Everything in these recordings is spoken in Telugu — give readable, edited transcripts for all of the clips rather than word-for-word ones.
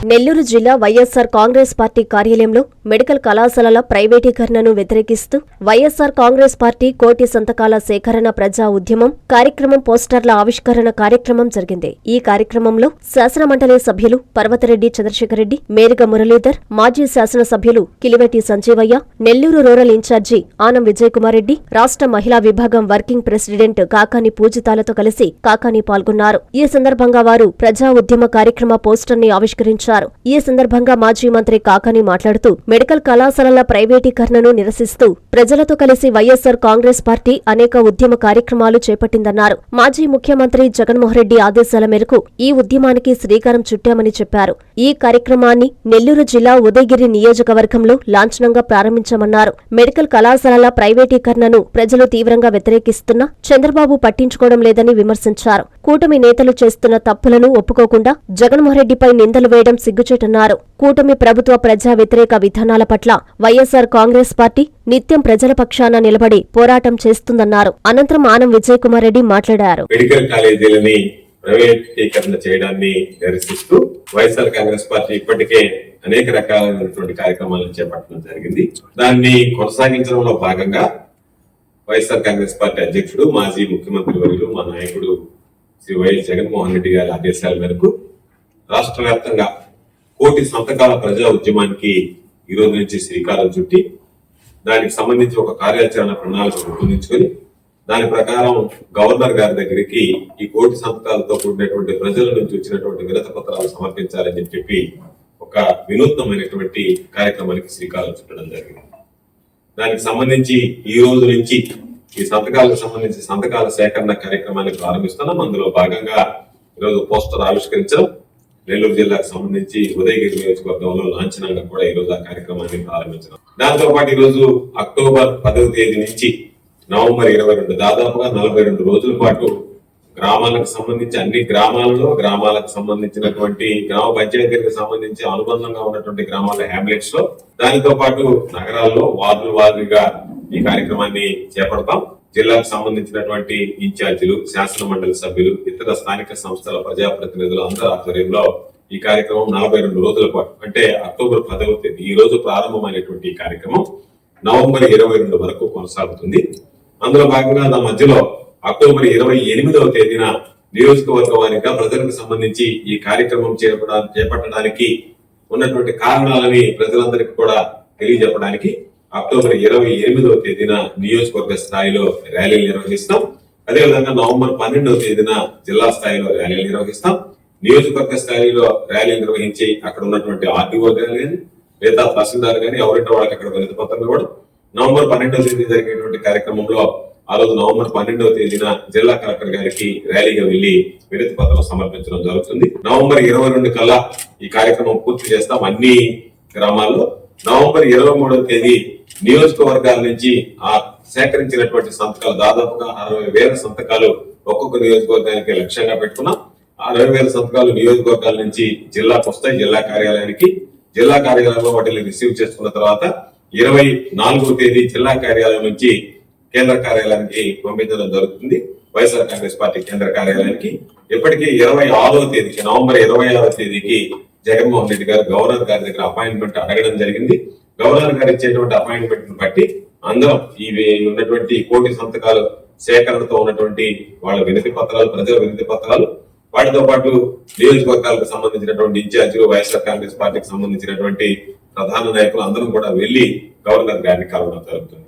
నెల్లూరు జిల్లా వైఎస్సార్ కాంగ్రెస్ పార్టీ కార్యాలయంలో మెడికల్ కళాశాలల ప్రైవేటీకరణను వ్యతిరేకిస్తూ వైఎస్సార్ కాంగ్రెస్ పార్టీ కోటి సంతకాల సేకరణ ప్రజా ఉద్యమం కార్యక్రమం పోస్టర్ల ఆవిష్కరణ కార్యక్రమం జరిగింది. ఈ కార్యక్రమంలో శాసనమండలి సభ్యులు పర్వతరెడ్డి చంద్రశేఖరరెడ్డి, మేరిగ మురళీధర్, మాజీ శాసనసభ్యులు కిలివేటి సంజీవయ్య, నెల్లూరు రూరల్ ఇన్ఛార్జి ఆనం విజయకుమార్ రెడ్డి, రాష్ట్ర మహిళా విభాగం వర్కింగ్ ప్రెసిడెంట్ కాకాని పూజితాలతో కలిసి కాకాని పాల్గొన్నారు. ఈ సందర్భంగా వారు ప్రజా ఉద్యమ కార్యక్రమ పోస్టర్ ని ఆవిష్కరించారు. ఈ సందర్భంగా మాజీ మంత్రి కాకాని మాట్లాడుతూ మెడికల్ కళాశాలల ప్రైవేటీకరణను నిరసిస్తూ ప్రజలతో కలిసి వైఎస్సార్ కాంగ్రెస్ పార్టీ అనేక ఉద్యమ కార్యక్రమాలు చేపట్టిందన్నారు. మాజీ ముఖ్యమంత్రి జగన్మోహన్ రెడ్డి ఆదేశాల మేరకు ఈ ఉద్యమానికి శ్రీకారం చుట్టామని చెప్పారు. ఈ కార్యక్రమాన్ని నెల్లూరు జిల్లా ఉదయగిరి నియోజకవర్గంలో లాంఛనంగా ప్రారంభించామన్నారు. మెడికల్ కళాశాలల ప్రైవేటీకరణను ప్రజలు తీవ్రంగా వ్యతిరేకిస్తున్నా చంద్రబాబు పట్టించుకోవడం లేదని విమర్శించారు. కూటమి నేతలు చేస్తున్న తప్పులను ఒప్పుకోకుండా జగన్మోహన్ రెడ్డిపై నిందలు వేయడం సిగ్గుచేటన్నారు. కూటమి ప్రభుత్వ ప్రజా వ్యతిరేక విధానాల పట్ల వైఎస్సార్ కాంగ్రెస్ పార్టీ నిత్యం ప్రజల పక్షాన నిలబడి పోరాటం చేస్తుందన్నారు. అనంతరం ఆనం విజయకుమార్ రెడ్డి మాట్లాడారు. మెడికల్ కాలేజీలని ప్రైవేటీకరణ చేయడాన్ని నిరసిస్తూ వైఎస్ఆర్ కాంగ్రెస్ పార్టీ ఇప్పటికే అనేక రకాలైనటువంటి కార్యక్రమాలను చేపట్టడం జరిగింది. దాన్ని కొనసాగించడంలో భాగంగా వైఎస్ఆర్ కాంగ్రెస్ పార్టీ అధ్యక్షుడు, మాజీ ముఖ్యమంత్రి వర్యులు, మా నాయకుడు శ్రీ వైఎస్ జగన్మోహన్ రెడ్డి గారి ఆదేశాల మేరకు రాష్ట్ర వ్యాప్తంగా కోటి సంతకాల ప్రజా ఉద్యమానికి ఈ రోజు నుంచి శ్రీకారం చుట్టి దానికి సంబంధించి ఒక కార్యాచరణ ప్రణాళిక రూపొందించుకొని దాని ప్రకారం గవర్నర్ గారి దగ్గరికి ఈ కోటి సంతకాలతో కూడినటువంటి ప్రజల నుంచి వచ్చినటువంటి వినతి పత్రాలు సమర్పించాలని చెప్పి ఒక వినూత్నమైనటువంటి కార్యక్రమానికి శ్రీకారం చుట్టడం జరిగింది. దానికి సంబంధించి ఈ రోజు నుంచి ఈ సంతకాలకు సంబంధించి సంతకాల సేకరణ కార్యక్రమాన్ని ప్రారంభిస్తున్నాం. అందులో భాగంగా ఈరోజు పోస్టర్ ఆవిష్కరించడం, నెల్లూరు జిల్లాకు సంబంధించి ఉదయగిరి నియోజకవర్గంలో లాంఛనంగా కూడా ఈ రోజు ఆ కార్యక్రమాన్ని ప్రారంభించడం. దాంతో పాటు ఈ రోజు అక్టోబర్ 10వ తేదీ నుంచి నవంబర్ 22 దాదాపుగా 42 రోజుల పాటు గ్రామాలకు సంబంధించి అన్ని గ్రామాలకు సంబంధించినటువంటి గ్రామ పంచాయతీలకు సంబంధించి అనుబంధంగా ఉన్నటువంటి గ్రామాల హ్యామ్లెట్స్ లో, దానితో పాటు నగరాల్లో వార్డుల వారీగా ఈ కార్యక్రమాన్ని చేపడతాం. జిల్లాకు సంబంధించినటువంటి ఇన్ఛార్జీలు, శాసన మండలి సభ్యులు, ఇతర స్థానిక సంస్థల ప్రజాప్రతినిధులు అందరి ఆధ్వర్యంలో ఈ కార్యక్రమం 42 రోజుల పాటు అంటే అక్టోబర్ 10వ తేదీ ఈ రోజు ప్రారంభమైనటువంటి ఈ కార్యక్రమం నవంబర్ 22 వరకు కొనసాగుతుంది. అందులో భాగంగా నా మధ్యలో అక్టోబర్ 28వ తేదీన నియోజకవర్గ వారీగా ప్రజలకు సంబంధించి ఈ కార్యక్రమం చేపట్టడానికి ఉన్నటువంటి కారణాలని ప్రజలందరికీ కూడా తెలియజెప్పడానికి అక్టోబర్ 28వ తేదీన నియోజకవర్గ స్థాయిలో ర్యాలీలు నిర్వహిస్తాం. అదేవిధంగా నవంబర్ 12వ తేదీన జిల్లా స్థాయిలో ర్యాలీలు నిర్వహిస్తాం. నియోజకవర్గ స్థాయిలో ర్యాలీలు నిర్వహించి అక్కడ ఉన్నటువంటి ఆర్టీఓ గాని లేదా తహసీల్దార్ గాని ఎవరింటో వాళ్ళకి అక్కడ వినతి పత్రం ఇవ్వడం. నవంబర్ 12వ తేదీ జరిగేటువంటి కార్యక్రమంలో ఆ రోజు నవంబర్ 12వ తేదీన జిల్లా కలెక్టర్ గారికి ర్యాలీగా వెళ్లి వినతి పత్రం సమర్పించడం జరుగుతుంది. నవంబర్ 22 కల్లా ఈ కార్యక్రమం పూర్తి చేస్తాం అన్ని గ్రామాల్లో. నవంబర్ 23వ తేదీ నియోజకవర్గాల నుంచి ఆ సేకరించినటువంటి సంతకాలు దాదాపుగా 60,000 సంతకాలు ఒక్కొక్క నియోజకవర్గానికి లక్ష్యంగా పెట్టుకున్నాం. 60,000 సంతకాలు నియోజకవర్గాల నుంచి జిల్లాకు వస్తాయి. జిల్లా కార్యాలయంలో వాటిని రిసీవ్ చేసుకున్న తర్వాత 24వ తేదీ జిల్లా కార్యాలయం నుంచి కేంద్ర కార్యాలయానికి పంపించడం జరుగుతుంది. వైఎస్ఆర్ కాంగ్రెస్ పార్టీ కేంద్ర కార్యాలయానికి ఇప్పటికీ 26వ తేదీకి నవంబర్ 26వ తేదీకి జగన్మోహన్ రెడ్డి గారు గవర్నర్ గారి దగ్గర అపాయింట్మెంట్ అడగడం జరిగింది. గవర్నర్ గారు ఇచ్చేటువంటి అపాయింట్మెంట్ ను బట్టి అందరం ఈ ఉన్నటువంటి కోటి సంతకాలు సేకరణతో ఉన్నటువంటి వాళ్ళ వినతి పత్రాలు, ప్రజల వినతి పత్రాలు, వాటితో పాటు నియోజకవర్గాలకు సంబంధించినటువంటి ఇన్ఛార్జీలు, వైఎస్ఆర్ కాంగ్రెస్ పార్టీకి సంబంధించినటువంటి ప్రధాన నాయకులు అందరం కూడా వెళ్లి గవర్నర్ గారిని కలవడం జరుగుతుంది.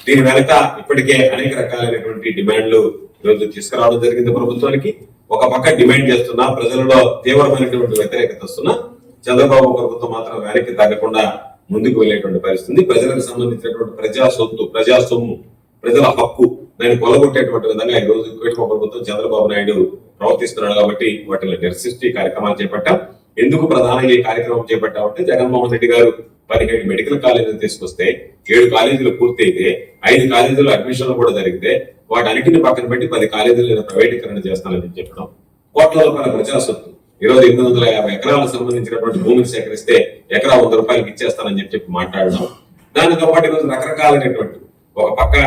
దీని వెనక ఇప్పటికే అనేక రకాలైనటువంటి డిమాండ్లు ఈరోజు తీసుకురావడం జరిగింది ప్రభుత్వానికి. ఒక పక్క డిమాండ్ చేస్తున్నా, ప్రజలలో తీవ్రమైనటువంటి వ్యతిరేకత వస్తున్నా చంద్రబాబు ప్రభుత్వం మాత్రం వెనక్కి తగ్గకుండా ముందుకు వెళ్లేటువంటి పరిస్థితి. ప్రజలకు సంబంధించినటువంటి ప్రజా సొమ్ము, ప్రజల హక్కు దాన్ని కొలగొట్టేటువంటి విధంగా ఈ రోజు కూటమి ప్రభుత్వం చంద్రబాబు నాయుడు ప్రవర్తిస్తున్నాడు. కాబట్టి వాటిని నిరసిస్తూ ఈ కార్యక్రమాలు చేపట్టాం. ఎందుకు ప్రధానంగా ఈ కార్యక్రమం చేపట్టామంటే జగన్మోహన్ రెడ్డి గారు 17 మెడికల్ కాలేజీలు తీసుకొస్తే 7 కాలేజీలు పూర్తయితే 5 కాలేజీలు అడ్మిషన్లు కూడా జరిగితే వాటన్నిటిని పక్కన పెట్టి 10 కాలేజీలు నేను ప్రైవేటీకరణ చేస్తానని చెప్పడం, కోట్ల రూపాయల ప్రజా సొత్తు ఈరోజు 850 ఎకరాలకు సంబంధించినటువంటి భూమిని సేకరిస్తే ఎకరా 100 రూపాయలకి ఇచ్చేస్తానని చెప్పి మాట్లాడడం. దానితో పాటు ఈరోజు రకరకాలైనటువంటి ఒక పక్క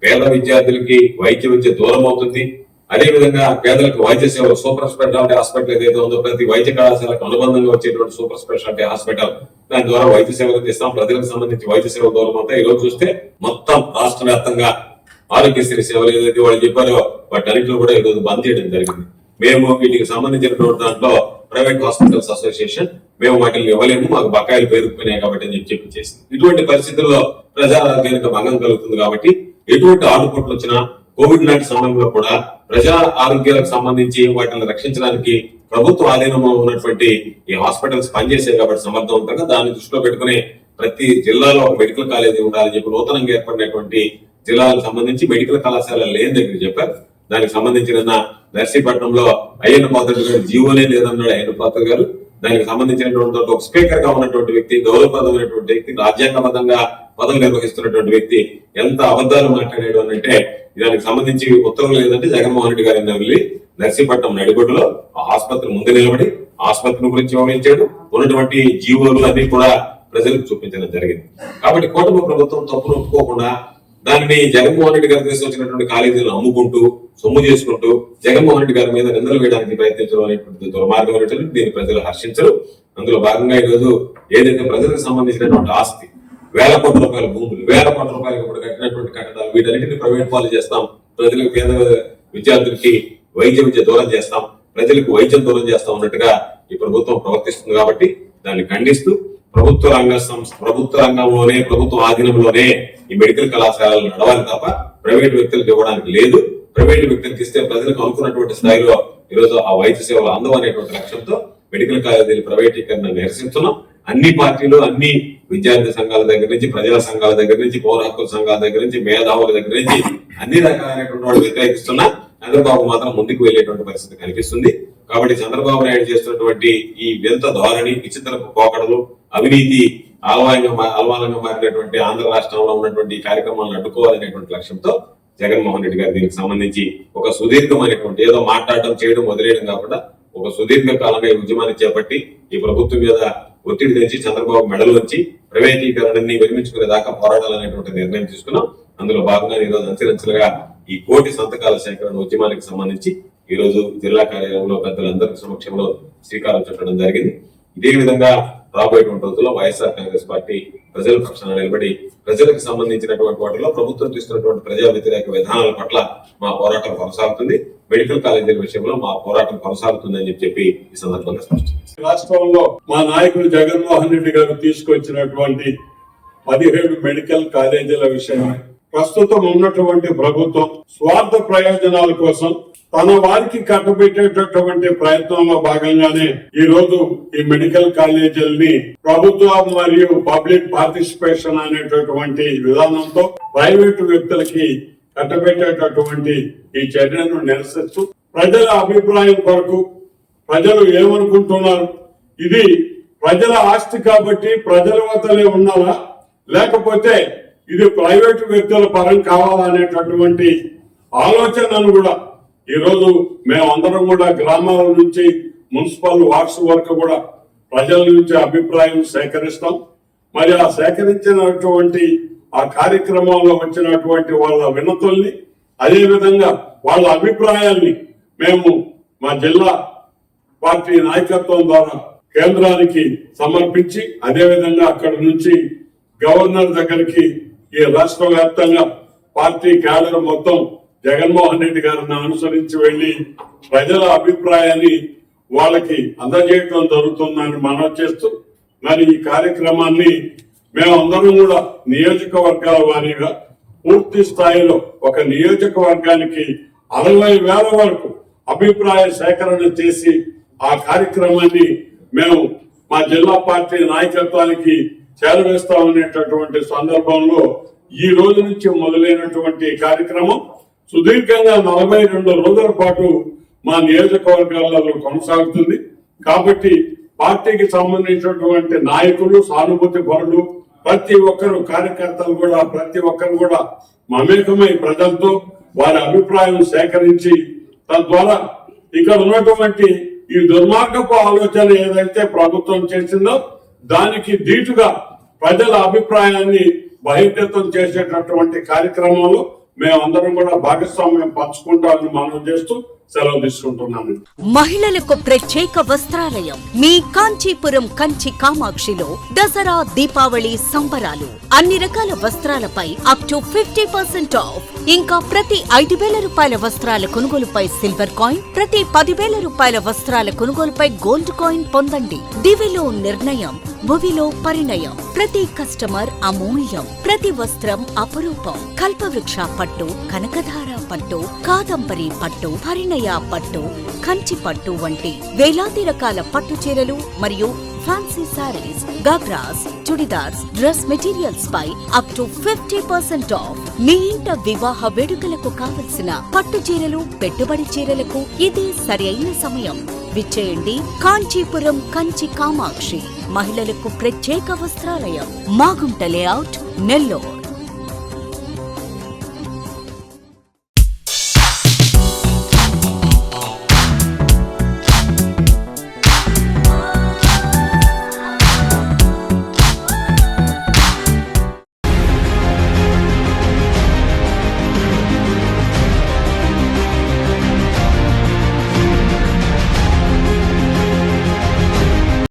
పేద విద్యార్థులకి వైద్య విద్య దూరం అవుతుంది, అదే విధంగా పేదలకు వైద్య సేవలు సూపర్ స్పెషాలిటీ హాస్పిటల్ ఏదైతే ఉందో ప్రతి వైద్య కళాశాలకు అనుబంధంగా వచ్చేటువంటి సూపర్ స్పెషాలిటీ హాస్పిటల్, దాని ద్వారా వైద్య సేవలు అందిస్తాం. ప్రజలకు సంబంధించి వైద్య సేవల దూరం అంతా ఈ రోజు చూస్తే మొత్తం రాష్ట్ర వ్యాప్తంగా ఆరోగ్యశ్రీ సేవలు ఏదైతే వాళ్ళు చెప్పారో వాటన్నింటిలో కూడా ఈ రోజు బంద్ చేయడం జరిగింది. మేము వీటికి సంబంధించినటువంటి దాంట్లో ప్రైవేట్ హాస్పిటల్స్ అసోసియేషన్ మేము వాటిని ఇవ్వలేము, మాకు బకాయిలు పేరుకుపోయినాయి కాబట్టి అని చెప్పి చేసింది. ఇటువంటి పరిస్థితుల్లో ప్రజారోగ్యానికి భంగం కలుగుతుంది కాబట్టి ఎటువంటి ఆటుపోట్లు వచ్చినా కోవిడ్ లాంటి సమయంలో కూడా ప్రజా ఆరోగ్యాలకు సంబంధించి వాటిని రక్షించడానికి ప్రభుత్వ ఆధీనంలో ఉన్నటువంటి ఈ హాస్పిటల్స్ పనిచేసాయి కాబట్టి సమర్థవంతంగా దాన్ని దృష్టిలో పెట్టుకుని ప్రతి జిల్లాలో ఒక మెడికల్ కాలేజీ ఉండాలని చెప్పి నూతనంగా ఏర్పడినటువంటి జిల్లాలకు సంబంధించి మెడికల్ కళాశాల లేని దగ్గర చెప్పారు. దానికి సంబంధించిన నర్సీపట్నంలో అయ్యన్న పాత్రుడు గారు జీవోనే లేదన్నాడు అయ్యన్న పాత్రుడు గారు. దానికి సంబంధించినటువంటి ఒక స్పీకర్ గా ఉన్నటువంటి వ్యక్తి, గౌరవప్రదమైనటువంటి వ్యక్తి, రాజ్యాంగబద్ధంగా పదవి నిర్వహిస్తున్నటువంటి వ్యక్తి ఎంత అబద్ధాలు మాట్లాడాడు అని అంటే దానికి సంబంధించి ఉత్తర్వులు లేదంటే జగన్మోహన్ రెడ్డి గారిని వెళ్ళి నర్సీపట్నం నడిగొడ్డులో ఆ ఆసుపత్రి ముందు నిలబడి ఆసుపత్రి గురించి వివరించాడు. ఉన్నటువంటి జీవోలు అన్ని కూడా ప్రజలకు చూపించడం జరిగింది. కాబట్టి కూటమి ప్రభుత్వం తప్పును ఒప్పుకోకుండా దాన్ని జగన్మోహన్ రెడ్డి గారి దేశం వచ్చినటువంటి కాలేజీలను అమ్ముకుంటూ సొమ్ము చేసుకుంటూ జగన్మోహన్ రెడ్డి గారి మీద నిందలు వేయడానికి ప్రయత్నించడం అనేటువంటి దుర్మార్గం. దీన్ని ప్రజలు హర్షించరు. అందులో భాగంగా ఈరోజు ఏదైతే ప్రజలకు సంబంధించినటువంటి ఆస్తి, వేల కోట్ల రూపాయల భూములు, వేల కోట్ల రూపాయలకు ఇప్పుడు కట్టినటువంటి కట్టడాలు, వీటన్నిటిని ప్రైవేట్ పాలు చేస్తాం, ప్రజలకు పేద విద్యార్థులకి వైద్య విద్య దూరం చేస్తాం, ప్రజలకు వైద్యం దూరం చేస్తాం అన్నట్టుగా ఈ ప్రభుత్వం ప్రవర్తిస్తుంది. కాబట్టి దాన్ని ఖండిస్తూ ప్రభుత్వ రంగంలోనే ప్రభుత్వ ఆధీనంలోనే ఈ మెడికల్ కళాశాలలు నడవాలి తప్ప ప్రైవేట్ వ్యక్తులకు ఇవ్వడానికి లేదు. ప్రైవేట్ వ్యక్తులకు ఇస్తే ప్రజలకు అనుకున్నటువంటి స్థాయిలో ఈరోజు ఆ వైద్య సేవలు అందవనేటువంటి లక్ష్యంతో మెడికల్ కాలేజీల ప్రైవేటీకరణ నిరసిస్తున్నాం. అన్ని పార్టీలు, అన్ని విద్యార్థి సంఘాల దగ్గర నుంచి, ప్రజా సంఘాల దగ్గర నుంచి, పౌర హక్కుల సంఘాల దగ్గర నుంచి, మేధావుల దగ్గర నుంచి అన్ని రకాలైనటువంటి వాళ్ళు వ్యతిరేకిస్తున్నా చంద్రబాబు మాత్రం ముందుకు వెళ్లేటువంటి పరిస్థితి కనిపిస్తుంది. కాబట్టి చంద్రబాబు నాయుడు చేస్తున్నటువంటి ఈ వింత ధోరణి, విచిత్రపు పోకడలు, అవినీతి అలవాలంగా మారినటువంటి ఆంధ్ర రాష్ట్రంలో ఉన్నటువంటి కార్యక్రమాలను అడ్డుకోవాలనేటువంటి లక్ష్యంతో జగన్మోహన్ రెడ్డి గారు దీనికి సంబంధించి ఒక సుదీర్ఘమైనటువంటి ఏదో మాట్లాడటం చేయడం వదిలేయడం కాకుండా ఒక సుదీర్ఘ కాలంగా ఈ ఉద్యమాన్ని చేపట్టి ఈ ప్రభుత్వం మీద ఒత్తిడి తెచ్చి చంద్రబాబు మెడలు వచ్చి ప్రైవేటీకరణని విరమించుకునే దాకా పోరాడాలనేటువంటి నిర్ణయం తీసుకున్నాం. అందులో భాగంగా ఈరోజు అంచెలంచెలుగా ఈ 1 కోటి సంతకాల సేకరణ ఉద్యమానికి సంబంధించి ఈ రోజు జిల్లా కార్యాలయంలో పెద్దలందరి సమక్షంలో శ్రీకారం చుట్టడం జరిగింది. ఇదే విధంగా రాబోయేటువంటి రోజుల్లో వైఎస్ఆర్ కాంగ్రెస్ పార్టీ ప్రజల పక్షాన నిలబడి ప్రజలకు సంబంధించినటువంటి వాటిలో ప్రభుత్వం తీసుకున్నటువంటి ప్రజా వ్యతిరేక విధానాల పట్ల మా పోరాటం కొనసాగుతుంది. మెడికల్ కాలేజీల విషయంలో మా పోరాటం కొనసాగుతుందని చెప్పి ఈ సందర్భంగా స్పష్టం. రాష్ట్రంలో మా నాయకుడు జగన్మోహన్ రెడ్డి గారు తీసుకొచ్చినటువంటి 17 మెడికల్ కాలేజీల విషయమై ప్రస్తుతం ఉన్నటువంటి ప్రభుత్వం స్వార్థ ప్రయోజనాల కోసం తన వారికి కట్టబెట్టేటటువంటి ప్రయత్నంలో భాగంగానే ఈ రోజు ఈ మెడికల్ కాలేజీలని ప్రభుత్వం మరియు పబ్లిక్ పార్టిసిపేషన్ అనేటటువంటి విధానంతో ప్రైవేటు వ్యక్తులకి కట్టబెట్టేటటువంటి ఈ చర్యను నిరసిస్తూ ప్రజల అభిప్రాయం కొరకు ప్రజలు ఏమనుకుంటున్నారు, ఇది ప్రజల ఆస్తి కాబట్టి ప్రజల వద్దనే ఉండాలా లేకపోతే ఇది ప్రైవేటు వ్యక్తుల పరం కావాలనేటటువంటి ఆలోచనను కూడా ఈరోజు మేమందరం కూడా గ్రామాల నుంచి మున్సిపల్ వార్డ్స్ వరకు కూడా ప్రజల నుంచి అభిప్రాయం సేకరిస్తాం. మరి ఆ సేకరించినటువంటి ఆ కార్యక్రమంలో వచ్చినటువంటి వాళ్ళ వినతుల్ని, అదే విధంగా వాళ్ళ అభిప్రాయాల్ని మేము మా జిల్లా పార్టీ నాయకత్వం ద్వారా కేంద్రానికి సమర్పించి అదే విధంగా అక్కడ నుంచి గవర్నర్ దగ్గరికి ఈ రాష్ట్ర వ్యాప్తంగా పార్టీ క్యాడర్ మొత్తం జగన్మోహన్ రెడ్డి గారిని అనుసరించి వెళ్లి ప్రజల అభిప్రాయాన్ని వాళ్ళకి అందజేయడం జరుగుతుందని మనవి చేస్తూ మరి ఈ కార్యక్రమాన్ని మేమందరం కూడా నియోజకవర్గాల వారీగా పూర్తి స్థాయిలో ఒక నియోజకవర్గానికి 60,000 వరకు అభిప్రాయ సేకరణ చేసి ఆ కార్యక్రమాన్ని మేము మా జిల్లా పార్టీ నాయకత్వానికి చేరవేస్తామనేటటువంటి సందర్భంలో ఈ రోజు నుంచి మొదలైనటువంటి కార్యక్రమం సుదీర్ఘంగా 42 రోజుల పాటు మా నియోజకవర్గాలలో కొనసాగుతుంది. కాబట్టి పార్టీకి సంబంధించినటువంటి నాయకులు, సానుభూతి పరులు, ప్రతి ఒక్కరు కార్యకర్తలు కూడా ప్రతి ఒక్కరు కూడా మమేకమై ప్రజలతో వారి అభిప్రాయం సేకరించి తద్వారా ఇక్కడ ఉన్నటువంటి ఈ దుర్మార్గపు ఆలోచన ఏదైతే ప్రభుత్వం చేసిందో దానికి ధీటుగా ప్రజల అభిప్రాయాన్ని బహిర్గతం చేసేటటువంటి కార్యక్రమంలో మేమందరం కూడా భాగస్వామ్యం పంచుకుంటామని మనం చేస్తూ సెలవు తీసుకుంటున్నాను. మహిళలకు ప్రత్యేక వస్త్రాలయం మీ కాంచీపురం కంచి కామాక్షిలో దసరా దీపావళి సంబరాలు. అన్ని రకాల వస్త్రాలపై అప్ టు 50% ఆఫ్. ఇంకా ప్రతి 5,000 రూపాయల వస్త్రాల కొనుగోలుపై సిల్వర్ కాయిన్, ప్రతి 10,000 రూపాయల వస్త్రాల కొనుగోలుపై గోల్డ్ కాయిన్ పొందండి. దివిలో నిర్ణయం, భువిలో పరిణయం. ప్రతి కస్టమర్ అమూల్యం, ప్రతి వస్త్రం అపురూపం. కల్పవృక్ష పట్టు, కనకధార పట్టు, కాదంబరి పట్టు, పరిణయ పట్టు, కంచి పట్టు వంటి వేలాది రకాల పట్టు చీరలు మరియు fancy saris, ghagras, churidars, dress materials పై అప్ టు 50% ఆఫ్. మీ ఇంట వివాహ వేడుకలకు కావలసిన పట్టు చీరలు, పెట్టుబడి చీరలకు ఇది సరైన సమయం. విచ్చేయండి కాంచీపురం కంచి కామాక్షి మహిళలకు ప్రత్యేక వస్త్రాలయం, మాగుంట లేఅవుట్, నెల్లూరు.